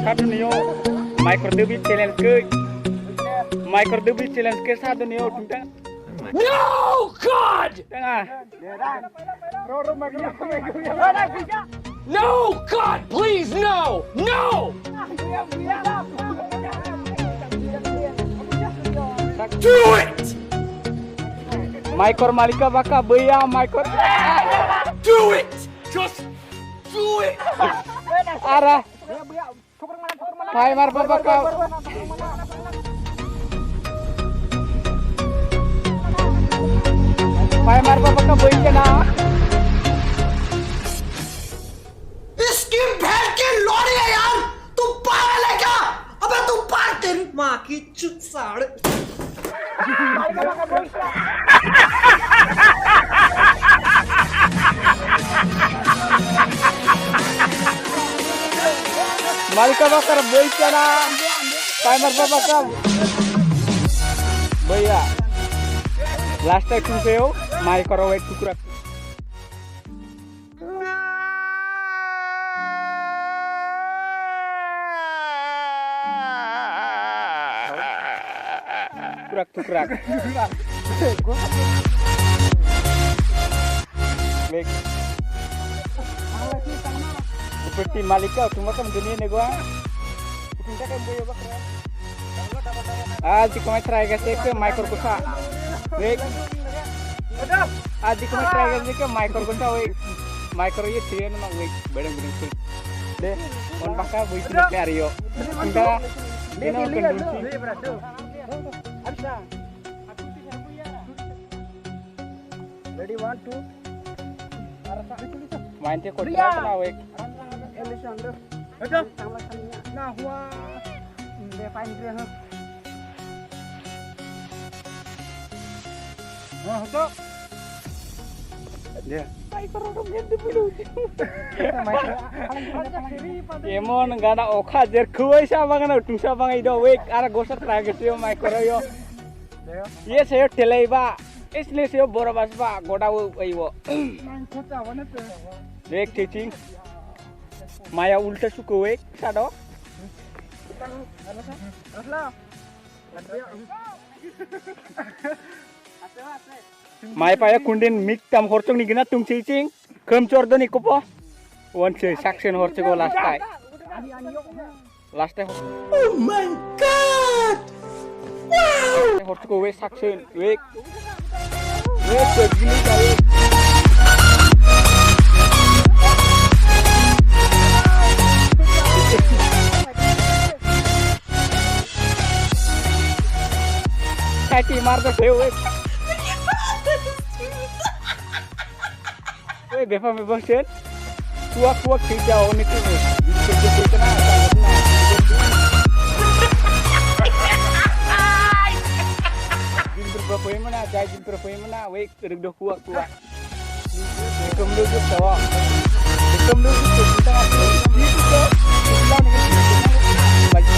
Satu niyo, Micro Derby challenge ke, Micro Derby challenge ke satu niyo tunda. No, God! Tengah. No, God, please, no! No! Do it! Micro Malika baka beya Micro. Do it! Just do it! Arah. Hai mar baka. Hai mar baka beya na. इसकी बहन की लोड़ी है यार! तू पागल है क्या? अबे तू पार तेरी माँ की चुत साड़! Malika bakar beya na. Hai mar baka. Beya. Last time tu seo, Micro weight tukurak. Tukrak. Baik. Seperti Malika, cuma kan dunia nih gua. Kita kan boyo bakar. Jika mau try guys ke Micro kusa. Baik. Jika mau try guys ke Micro kusa, baik. Micro ये थ्री ना baik, bedeng-bedeng sih. Deh, on pakai boy sini ke Aryo. Kita ini on kondisi. Ready 1 2 main te ko try na wek na hua de fine gre ha hoto dia pai korodom yente bilu emon gana okha jer khuai sa bangana tusa bangai do wek ara gosa try ge sio mai koroyo ye se telaiba इसलिए से बोरा बस बा गोड़ा वो वही वो एक टीचिंग माया उल्टा सुको एक साडो माया पाया कुंडिन मिक तम horcong ni gina tung teaching kem cordo ni kopo one se saction horcong last time Oh my God! Wow! horcong we saction we begini kali. Kaki marga dewe. Weh befa me bangsen. Kuak hijau ni tu. Kerja kena berapa mana jajin berapa mana wek regdo kuat dikem dulu tawa dikem dulu kita ngapain itu tuh kita nih baju